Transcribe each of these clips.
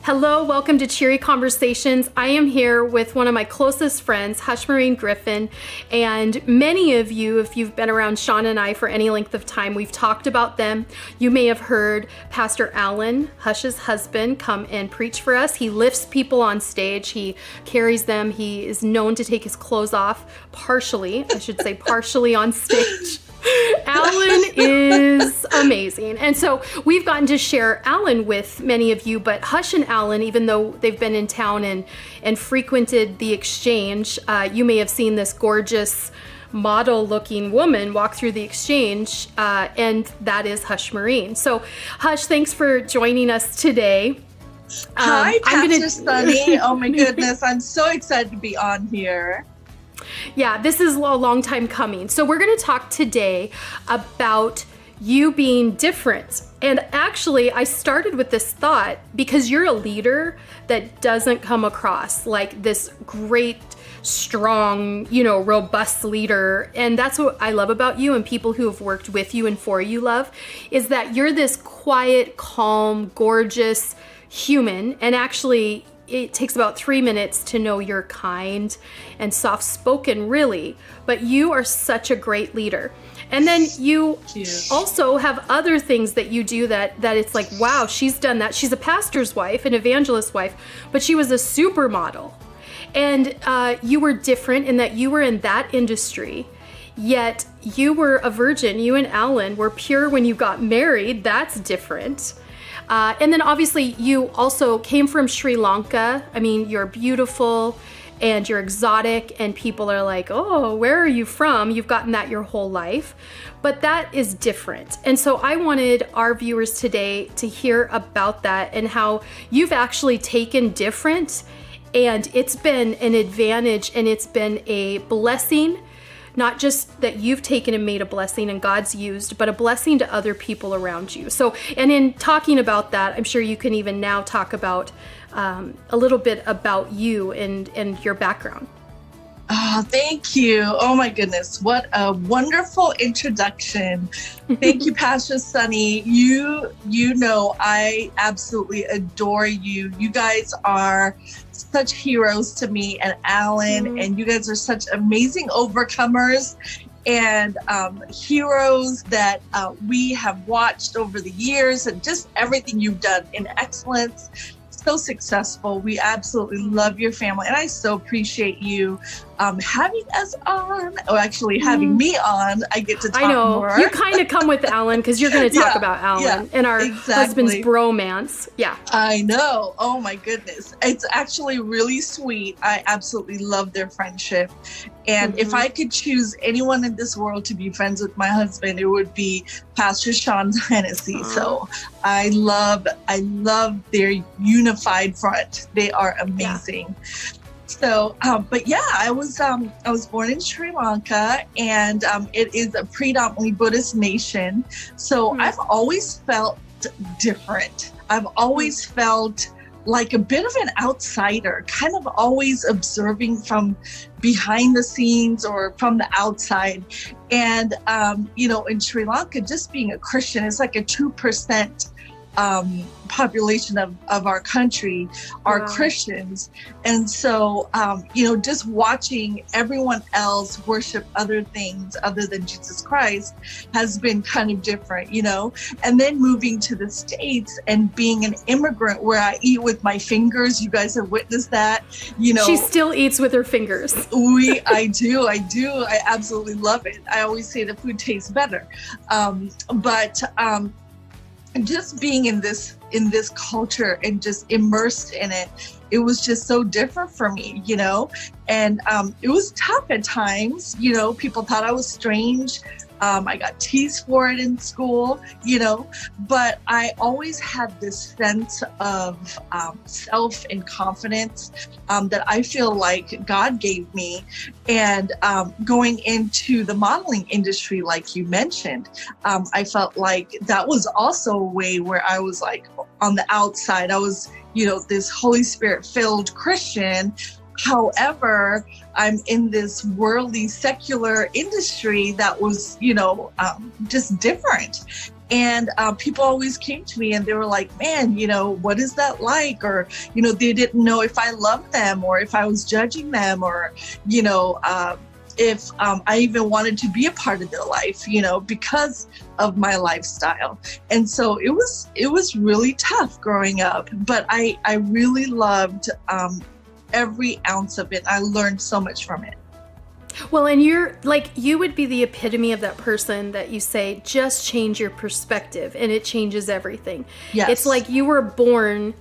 Hello, welcome to Cheery Conversations. I am here with one of my closest friends, Hashmareen Griffin, and many of you, if you've been around Sean and I for any length of time, we've talked about them. You may have heard Pastor Alan, Hush's husband, come and preach for us. He lifts people on stage. He carries them. He is known to take his clothes off partially on stage. Alan is amazing. And so we've gotten to share Alan with many of you, but Hush and Alan, even though they've been in town and frequented the exchange, you may have seen this gorgeous model-looking woman walk through the exchange, and that is Hashmareen. So Hush, thanks for joining us today. Hi, Pastor Sonny. Oh my goodness, I'm so excited to be on here. Yeah, this is a long time coming. So we're going to talk today about you being different. And actually, I started with this thought because you're a leader that doesn't come across like this great, strong, robust leader. And that's what I love about you, and people who have worked with you and for you love, is that you're this quiet, calm, gorgeous human. And actually, it takes about 3 minutes to know you're kind and soft-spoken, really, but you are such a great leader. And then you also have other things that you do that it's like, wow, she's done that. She's a pastor's wife, an evangelist's wife, but she was a supermodel. And you were different in that you were in that industry, yet you were a virgin. You and Alan were pure when you got married. That's different. And then obviously you also came from Sri Lanka. I mean, you're beautiful and you're exotic, and people are like, oh, where are you from? You've gotten that your whole life, but that is different. And so I wanted our viewers today to hear about that and how you've actually taken different, and it's been an advantage and it's been a blessing. Not just that you've taken and made a blessing and God's used, but a blessing to other people around you. So, and in talking about that, I'm sure you can even now talk about a little bit about you and your background. Oh, thank you. Oh my goodness. What a wonderful introduction. Thank you, Pastor Sonny. You know, I absolutely adore you. You guys are such heroes to me, and Alan, and you guys are such amazing overcomers and heroes that we have watched over the years, and just everything you've done in excellence. So successful. We absolutely love your family, and I so appreciate you having us on, or actually having me on. I get to talk more. You kind of come with Alan because you're going to talk about Alan and our husband's bromance. Yeah. I know. Oh my goodness. It's actually really sweet. I absolutely love their friendship. And if I could choose anyone in this world to be friends with my husband, it would be Pastor Sean Hennessy. So I love their unified front. They are amazing. Yeah. So, but yeah, I was born in Sri Lanka, and it is a predominantly Buddhist nation. So I've always felt different. I've always felt like a bit of an outsider, kind of always observing from behind the scenes or from the outside. And, in Sri Lanka, just being a Christian is like a 2% population of our country are Christians. And so, just watching everyone else worship other things other than Jesus Christ has been kind of different, and then moving to the States and being an immigrant where I eat with my fingers. You guys have witnessed that, She still eats with her fingers. I do. I absolutely love it. I always say the food tastes better. But just being in this culture and just immersed in it, it was just so different for me, and it was tough at times. People thought I was strange. I got teased for it in school, but I always had this sense of self and confidence that I feel like God gave me. And going into the modeling industry, like you mentioned, I felt like that was also a way where I was like on the outside. I was, this Holy Spirit filled Christian However, I'm in this worldly secular industry that was, just different. And people always came to me and they were like, man, what is that like? Or, they didn't know if I loved them or if I was judging them or, if I even wanted to be a part of their life, because of my lifestyle. And so it was really tough growing up, but I really loved every ounce of it. I learned so much from it. Well, and you would be the epitome of that person that you say, just change your perspective and it changes everything. Yes. It's like you were born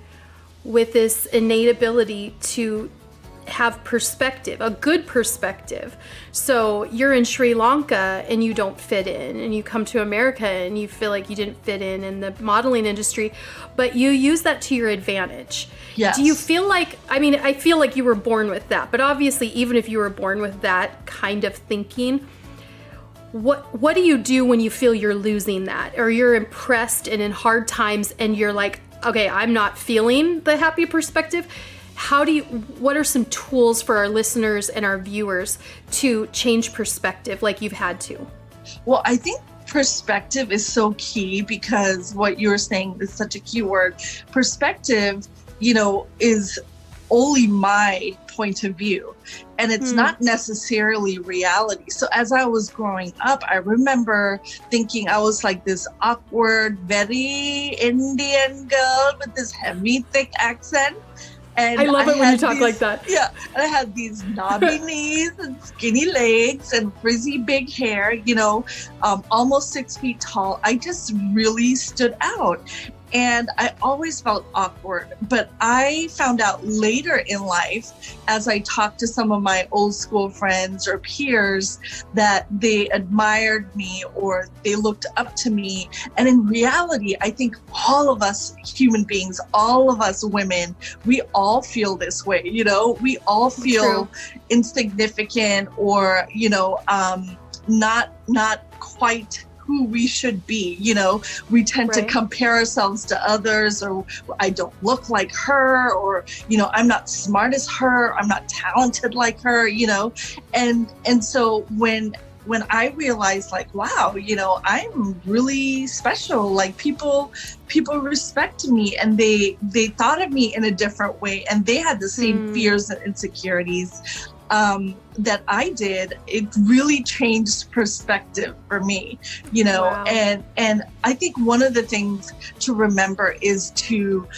with this innate ability to have perspective, a good perspective. So you're in Sri Lanka and you don't fit in, and you come to America and you feel like you didn't fit in the modeling industry, but you use that to your advantage. Yes. Do you feel like, I feel like you were born with that, but obviously even if you were born with that kind of thinking, what do you do when you feel you're losing that, or you're impressed and in hard times and you're like, okay, I'm not feeling the happy perspective? What are some tools for our listeners and our viewers to change perspective like you've had to? Well, I think perspective is so key, because what you're saying is such a key word. Perspective, is only my point of view, and it's not necessarily reality. So as I was growing up, I remember thinking I was like this awkward, very Indian girl with this heavy, thick accent. And I love it when you talk like that. Yeah. And I had these knobby knees and skinny legs and frizzy big hair, almost 6 feet tall. I just really stood out. And I always felt awkward. But I found out later in life, as I talked to some of my old school friends or peers, that they admired me or they looked up to me. And in reality, I think all of us human beings, all of us women, we all feel this way. We all feel insignificant or, not quite who we should be. We tend to compare ourselves to others, or I don't look like her, or, I'm not smart as her, I'm not talented like her, and so when I realized like, wow, I'm really special, like people respect me, and they thought of me in a different way, and they had the same fears and insecurities that I did, it really changed perspective for me, Wow. and I think one of the things to remember is to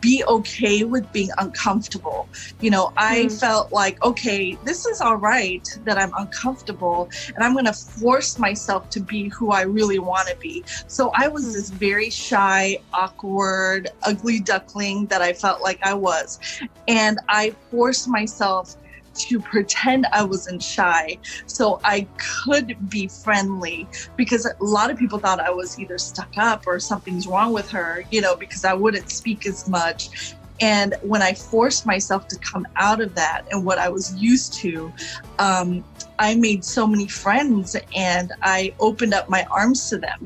be okay with being uncomfortable. I felt like, okay, this is all right that I'm uncomfortable, and I'm going to force myself to be who I really want to be. So I was this very shy, awkward, ugly duckling that I felt like I was, and I forced myself to pretend I wasn't shy so I could be friendly, because a lot of people thought I was either stuck up or something's wrong with her, because I wouldn't speak as much. And when I forced myself to come out of that and what I was used to, I made so many friends, and I opened up my arms to them,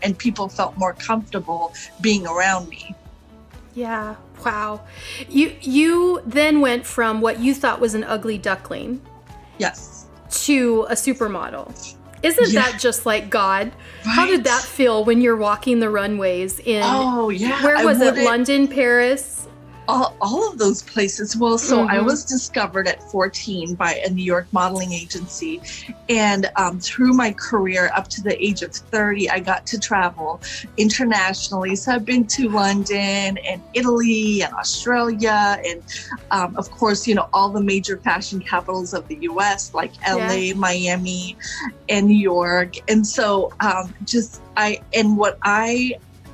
and people felt more comfortable being around me. Yeah. Wow. You then went from what you thought was an ugly duckling, yes, to a supermodel. Isn't that just like God? Right. How did that feel when you're walking the runways in, where was it? London, Paris? All of those places. Well, so I was discovered at 14 by a New York modeling agency. And through my career up to the age of 30, I got to travel internationally. So I've been to London and Italy and Australia and, of course, all the major fashion capitals of the US, like LA, Miami, and New York. And so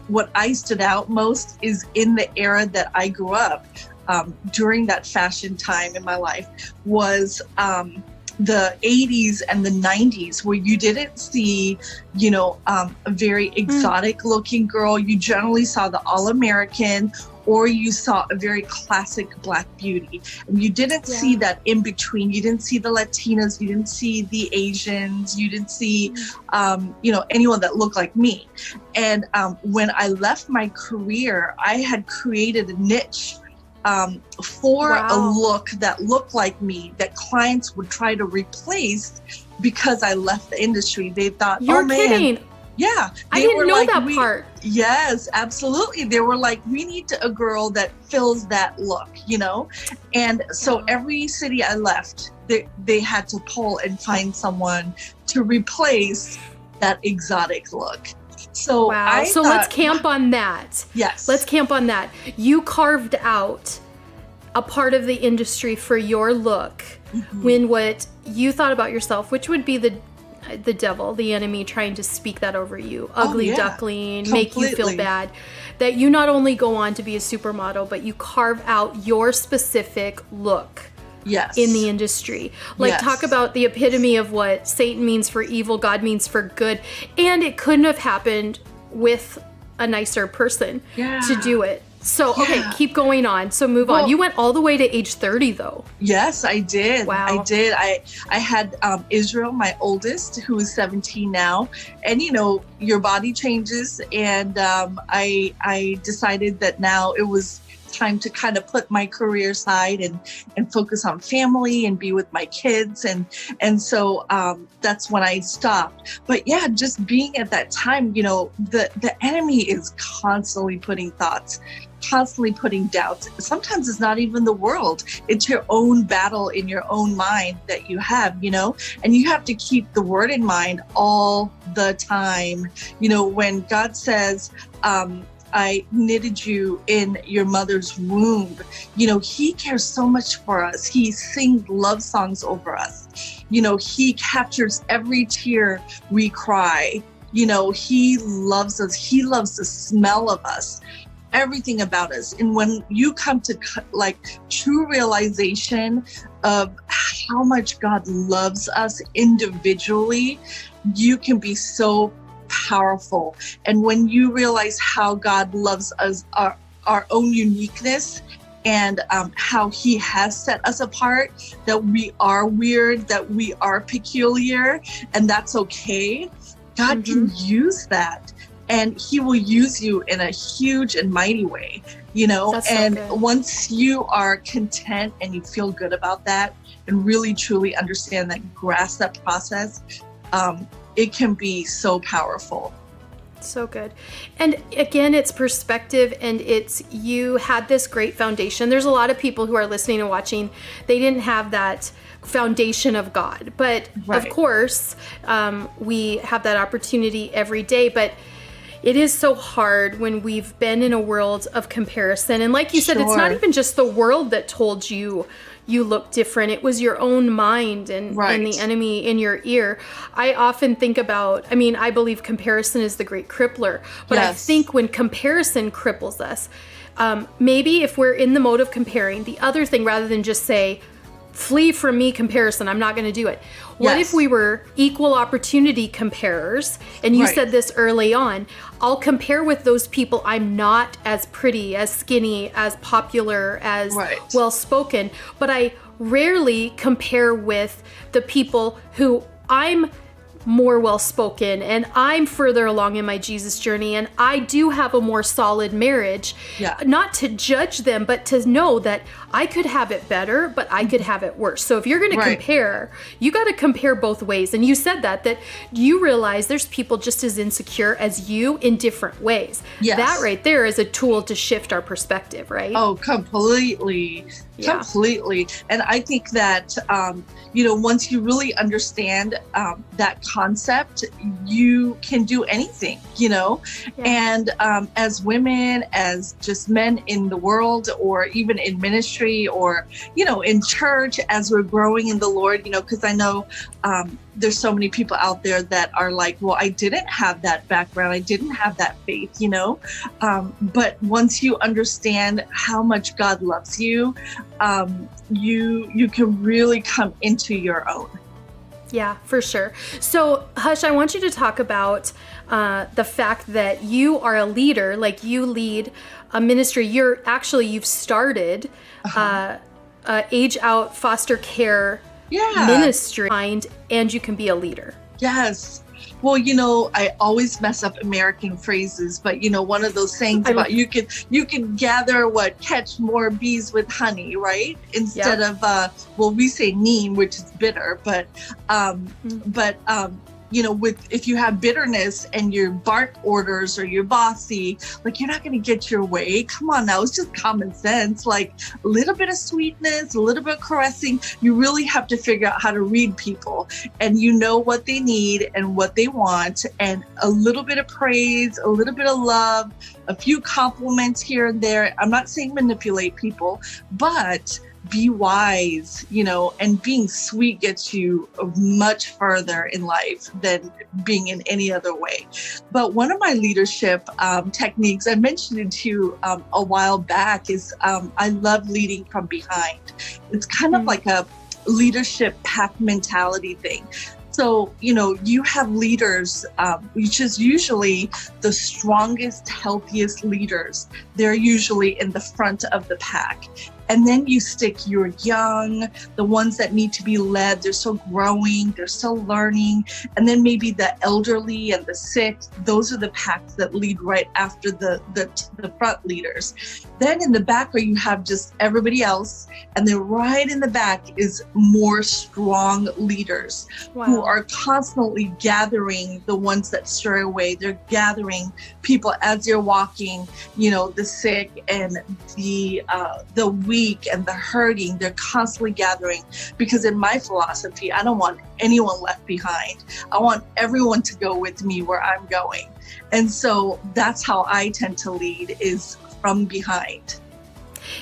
what I stood out most is in the era that I grew up, during that fashion time in my life, was the 80s and the 90s, where you didn't see, a very exotic looking girl. You generally saw the all-American, or you saw a very classic Black beauty. And you didn't see that in between. You didn't see the Latinas, you didn't see the Asians, you didn't see, anyone that looked like me. And when I left my career, I had created a niche for a Wow. look that looked like me that clients would try to replace because I left the industry. They thought, You're oh man, kidding. yeah. I They didn't were know like, that part. Yes, absolutely. They were like, we need a girl that fills that look, you know? And so Wow. every city I left, they had to pull and find someone to replace that exotic look. So Wow. I So thought, let's camp on that. yes. Let's camp on that. You carved out a part of the industry for your look Mhm. when what you thought about yourself, which would be the devil, the enemy trying to speak that over you, ugly yeah. duckling, make you feel Completely. bad, that you not only go on to be a supermodel, but you carve out your specific look Yes. in the industry. Like, Yes. talk about the epitome of what Satan means for evil, God means for good. And it couldn't have happened with a nicer person Yeah. to do it. So, okay, Yeah. keep going on. So move on. Well- You went all the way to age 30 though. Yes, I did. Wow. I did. I had Israel, my oldest, who is 17 now, and you know, your body changes, and I decided that now it was time to kind of put my career aside and focus on family and be with my kids, and so that's when I stopped. But yeah, just being at that time, you know, the enemy is constantly putting thoughts, constantly putting doubts. Sometimes it's not even the world, it's your own battle in your own mind that you have, you know, and you have to keep the word in mind all the time. You know, when God says, I knitted you in your mother's womb, you know, he cares so much for us. He sings love songs over us. You know, he captures every tear we cry. You know, he loves us. He loves the smell of us, everything about us. And when you come to like true realization of how much God loves us individually, you can be so powerful. And when you realize how God loves us, our own uniqueness, and how he has set us apart, that we are weird, that we are peculiar, and that's okay. God can use that, and he will use you in a huge and mighty way, you know. That's so and good. once you are content and you feel good about that and really truly understand that, grasp that process, it can be so powerful. So good. And again, it's perspective, and it's, you had this great foundation. There's a lot of people who are listening and watching, they didn't have that foundation of God. But Right. of course, we have that opportunity every day. But it is so hard when we've been in a world of comparison. And like you said, it's not Sure. even just the world that told you you look different. It was your own mind and Right. the enemy in your ear. I often think about, I mean, I believe comparison is the great crippler, but I Yes. think when comparison cripples us, maybe if we're in the mode of comparing, the other thing, rather than just say, flee from me comparison, I'm not going to do it. What Yes. if we were equal opportunity comparers? And you Right. said this early on, I'll compare with those people I'm not as pretty, as skinny, as popular, as Right. well-spoken, but I rarely compare with the people who I'm more well-spoken and I'm further along in my Jesus journey and I do have a more solid marriage. Yeah. Not to judge them, but to know that I could have it better, but I could have it worse. So if you're going to Right. compare, you got to compare both ways. And you said that you realize there's people just as insecure as you in different ways. Yes. That right there is a tool to shift our perspective, right? Oh, completely. Yeah. Completely. And I think that, you know, once you really understand that concept, you can do anything, you know. Yeah. And as women, as just men in the world, or even in ministry, or, you know, in church, as we're growing in the Lord, you know, because I know there's so many people out there that are like, well, I didn't have that background, I didn't have that faith, you know. But once you understand how much God loves you, you can really come into your own. Yeah, for sure. So, Hush, I want you to talk about the fact that you are a leader, like you lead a ministry. You've started age out foster care Yeah. ministry, and you can be a leader. Yes. Well, I always mess up American phrases, but one of those sayings about you can gather catch more bees with honey, right? Instead of we say neem, which is bitter, but if you have bitterness and your bark orders or you're bossy, you're not going to get your way. Come on now, it's just common sense. A little bit of sweetness, a little bit of caressing. You really have to figure out how to read people, and what they need and what they want, and a little bit of praise, a little bit of love, a few compliments here and there. I'm not saying manipulate people, but be wise, and being sweet gets you much further in life than being in any other way. But one of my leadership techniques, I mentioned it to you a while back, is I love leading from behind. It's kind of like a leadership pack mentality thing. So, you have leaders, which is usually the strongest, healthiest leaders. They're usually in the front of the pack. And then you stick your young, the ones that need to be led. They're still growing, they're still learning. And then maybe the elderly and the sick, those are the packs that lead right after the front leaders. Then in the back where you have just everybody else, and then right in the back is more strong leaders who are constantly gathering the ones that stray away. They're gathering people as they're walking, the sick and the weak and the hurting. They're constantly gathering, because in my philosophy, I don't want anyone left behind. I want everyone to go with me where I'm going. And so that's how I tend to lead, is from behind.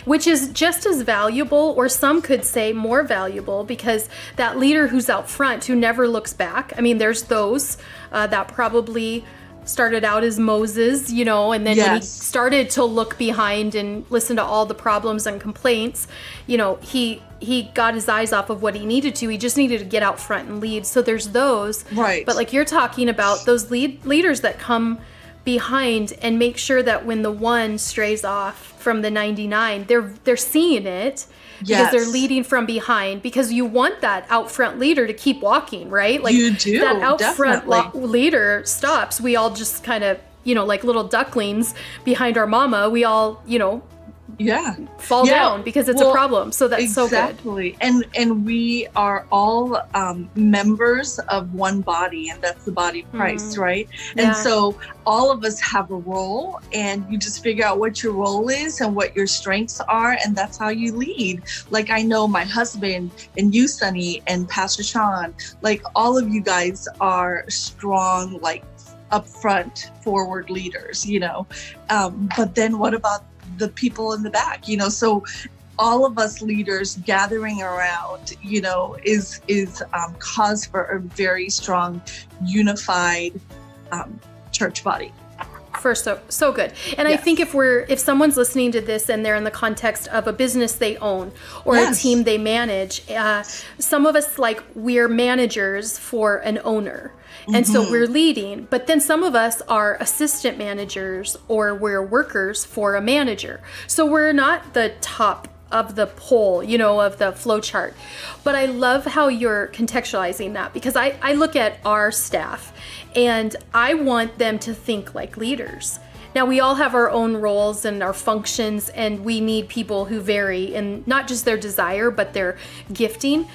Which is just as valuable, or some could say more valuable, because that leader who's out front, who never looks back, there's those that probably started out as Moses, and then when he started to look behind and listen to all the problems and complaints, he got his eyes off of what he needed to. He just needed to get out front and lead. So there's those. Right. But like you're talking about, those leaders that come behind and make sure that when the one strays off from the 99, they're seeing it. Because they're leading from behind, because you want that out front leader to keep walking, right? You do, that out front leader stops. We all just kind of, like little ducklings behind our mama, we all, fall down because it's a problem. So that's so good. Exactly. And we are all members of one body, and that's the body of Christ, right? And so all of us have a role, and you just figure out what your role is and what your strengths are, and that's how you lead. I know my husband and you, Sonny, and Pastor Sean, all of you guys are strong, upfront, forward leaders, but then what about the people in the back, so all of us leaders gathering around, is cause for a very strong, unified church body. So good. And I think if someone's listening to this and they're in the context of a business they own or a team they manage, some of us, we're managers for an owner. And so we're leading, but then some of us are assistant managers, or we're workers for a manager. So we're not the top of the pole, of the flow chart. But I love how you're contextualizing that, because I look at our staff and I want them to think like leaders. Now, we all have our own roles and our functions, and we need people who vary in not just their desire, but their gifting.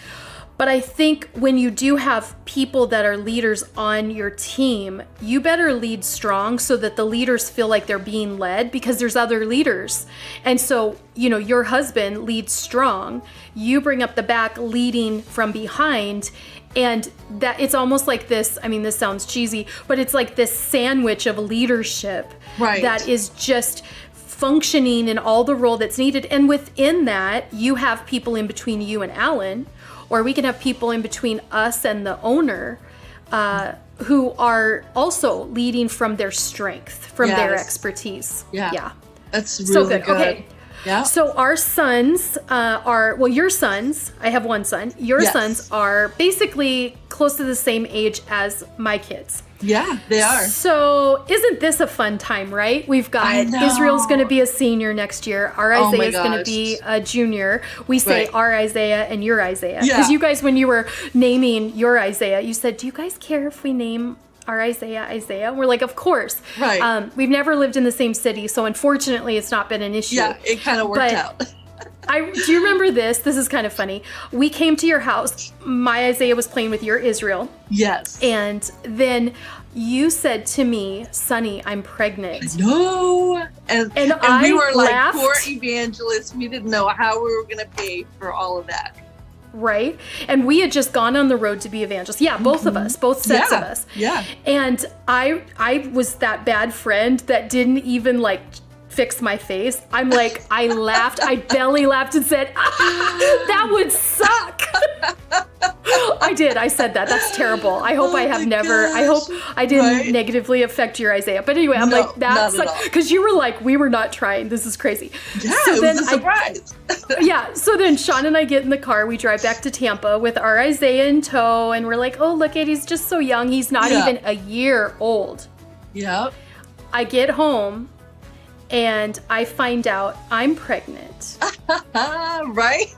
But I think when you do have people that are leaders on your team, you better lead strong so that the leaders feel like they're being led, because there's other leaders. And so, your husband leads strong, you bring up the back leading from behind, and that it's almost like this, this sounds cheesy, but it's like this sandwich of leadership that is just functioning in all the role that's needed. And within that, you have people in between you and Alan, or we can have people in between us and the owner who are also leading from their strength, from their expertise. Yeah. That's really so good. Good. Okay. Yeah. So our sons your sons, I have one son, your sons are basically close to the same age as my kids. Yeah, they are. So isn't this a fun time, right? We've got Israel's going to be a senior next year. Our Isaiah's going to be a junior. We say our Isaiah and your Isaiah. Because you guys, when you were naming your Isaiah, you said, do you guys care if we name our Isaiah. And we're like, of course. Right. We've never lived in the same city, so unfortunately it's not been an issue. Yeah, it kind of worked out. Do you remember this? This is kind of funny. We came to your house. My Isaiah was playing with your Israel. Yes. And then you said to me, Sonny, I'm pregnant. No. And I we were laughed. like poor evangelists. We didn't know how we were going to pay for all of that. Right? And we had just gone on the road to be evangelists. Yeah, both of us, both sets of us. Yeah. And I was that bad friend that didn't even like fix my face. I'm like, I laughed. I belly laughed and said, that would suck. I did. I said that. That's terrible. I hope I have never, I hope I didn't negatively affect your Isaiah. But anyway, I'm like, that's because you were like, we were not trying. This is crazy. Yeah, so it was a surprise. Yeah. So then Sean and I get in the car. We drive back to Tampa with our Isaiah in tow. And we're like, oh, look at, he's just so young. He's not even a year old. Yep. I get home and I find out I'm pregnant. Right?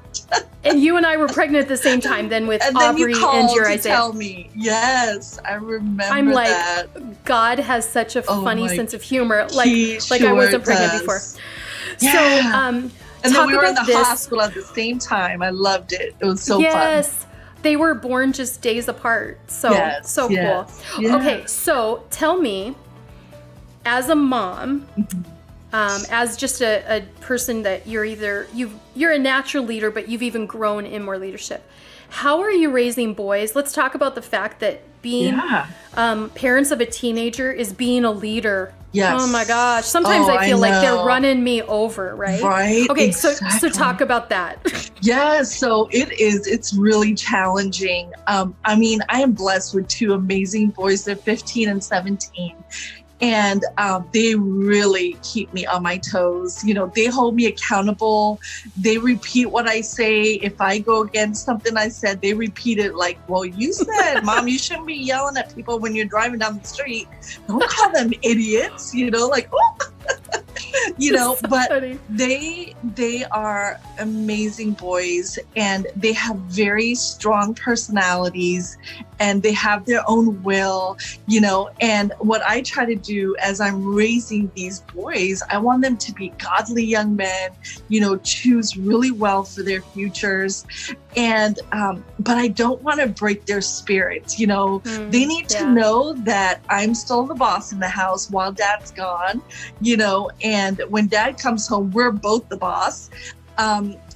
And you and I were pregnant at the same time then with Aubrey and your Isaiah. Tell me. Yes, I remember I'm like, that. God has such a funny sense of humor. Like sure I wasn't pregnant before. Yeah. So and then we were in the hospital at the same time. I loved it. It was so fun. Yes. They were born just days apart. So cool. Yeah. Okay, so tell me, as a mom, as just a person that you're a natural leader, but you've even grown in more leadership. How are you raising boys? Let's talk about the fact that being parents of a teenager is being a leader. Yes. Oh my gosh. Sometimes I feel like they're running me over, right? Right. Okay, exactly. so talk about that. Yeah, so it's really challenging. I mean, I am blessed with two amazing boys. They're 15 and 17. And they really keep me on my toes. You know, they hold me accountable. They repeat what I say. If I go against something I said, they repeat it like, well, you said, Mom, you shouldn't be yelling at people when you're driving down the street. Don't call them idiots, you know, like, oh. You know, so but funny. They are amazing boys, and they have very strong personalities, and they have their own will, you know. And what I try to do as I'm raising these boys, I want them to be godly young men, you know, choose really well for their futures. And but I don't want to break their spirits, you know. They need to know that I'm still the boss in the house while Dad's gone, you know. And when Dad comes home, we're both the boss.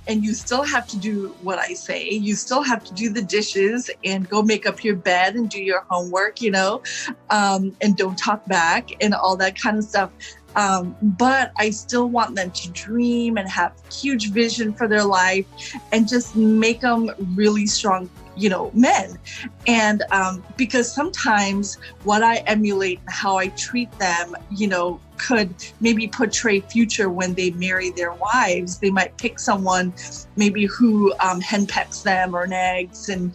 And you still have to do what I say. You still have to do the dishes and go make up your bed and do your homework, you know, and don't talk back and all that kind of stuff. But I still want them to dream and have huge vision for their life and just make them really strong, you know, men. And because sometimes what I emulate and how I treat them, you know, could maybe portray future when they marry their wives. They might pick someone maybe who henpecks them or nags and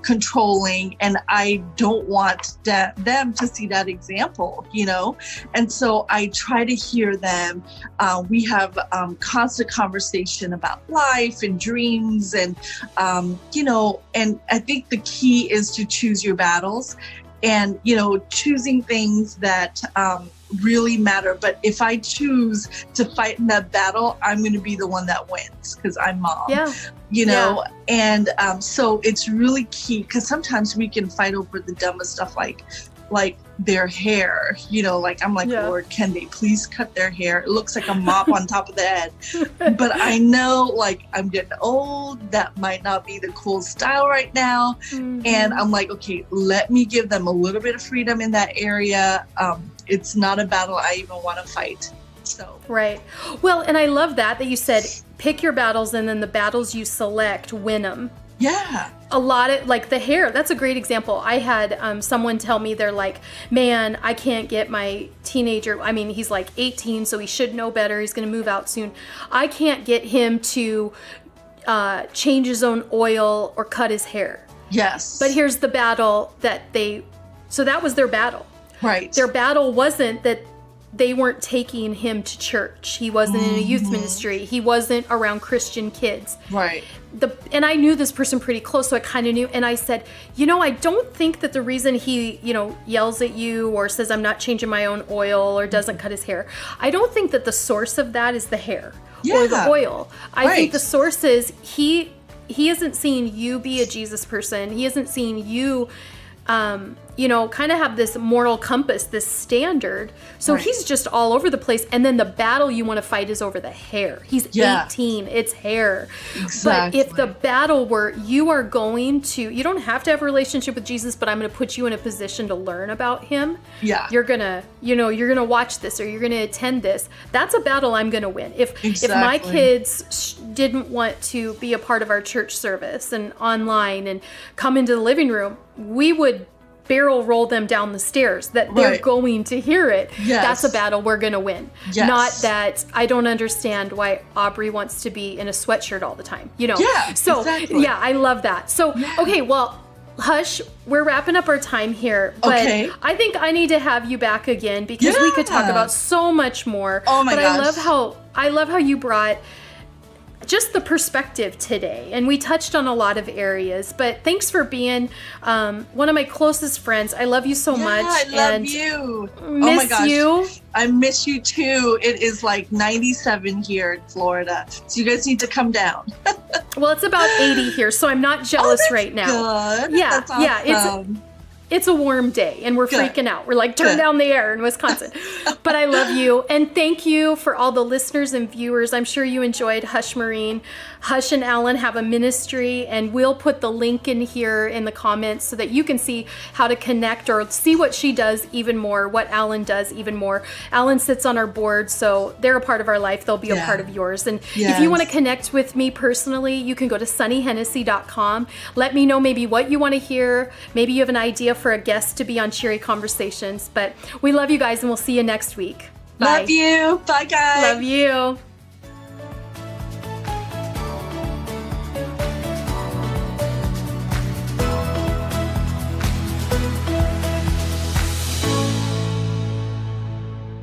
controlling. And I don't want them to see that example, you know? And so I try to hear them. We have constant conversation about life and dreams and, you know, and I think the key is to choose your battles and, you know, choosing things that really matter. But if I choose to fight in that battle, I'm going to be the one that wins because I'm Mom, you know? And so it's really key because sometimes we can fight over the dumbest stuff like their hair, you know, like I'm like, Lord, can they please cut their hair? It looks like a mop on top of the head. But I know like I'm getting old. That might not be the cool style right now. And I'm like, okay, let me give them a little bit of freedom in that area. It's not a battle I even want to fight. So right. Well, and I love that you said pick your battles and then the battles you select, win them. Yeah. A lot of like the hair, that's a great example. I had someone tell me, they're like, man, I can't get my teenager. I mean, he's like 18, so he should know better. He's going to move out soon. I can't get him to change his own oil or cut his hair. Yes. But here's the battle so that was their battle. Right. Their battle wasn't that they weren't taking him to church. He wasn't in a youth ministry. He wasn't around Christian kids. Right. And I knew this person pretty close, so I kind of knew. And I said, I don't think that the reason he, yells at you or says I'm not changing my own oil or doesn't cut his hair, I don't think that the source of that is the hair or the oil. I think the source is he isn't seeing you be a Jesus person. He isn't seeing you kind of have this moral compass, this standard. So he's just all over the place. And then the battle you want to fight is over the hair. He's 18. It's hair. Exactly. But if the battle were you are going to, you don't have to have a relationship with Jesus, but I'm going to put you in a position to learn about him. Yeah. You're going to, you're going to watch this or you're going to attend this. That's a battle I'm going to win. If my kids didn't want to be a part of our church service and online and come into the living room, we would barrel roll them down the stairs that they're going to hear it. That's a battle we're going to win. Not that I don't understand why Aubrey wants to be in a sweatshirt all the time, So I love that. So, okay, well, Hush, we're wrapping up our time here, but I think I need to have you back again because we could talk about so much more. Oh my gosh. I love how you brought just the perspective today, and we touched on a lot of areas, but thanks for being one of my closest friends. I love you so much. I love you. Miss oh my gosh. you. I miss you too. It is like 97 here in Florida, so you guys need to come down. Well, it's about 80 here, so I'm not jealous right now. Good. Yeah, that's awesome. It's a warm day and we're freaking out. We're like, turn down the air in Wisconsin. But I love you. And thank you for all the listeners and viewers. I'm sure you enjoyed Hashmareen. Hush and Alan have a ministry, and we'll put the link in here in the comments so that you can see how to connect or see what she does even more, what Alan does even more. Alan sits on our board, so they're a part of our life. They'll be a part of yours. And if you want to connect with me personally, you can go to sonnyhennessy.com. Let me know maybe what you want to hear. Maybe you have an idea for a guest to be on Cheery Conversations. But we love you guys, and we'll see you next week. Bye. Love you. Bye, guys. Love you.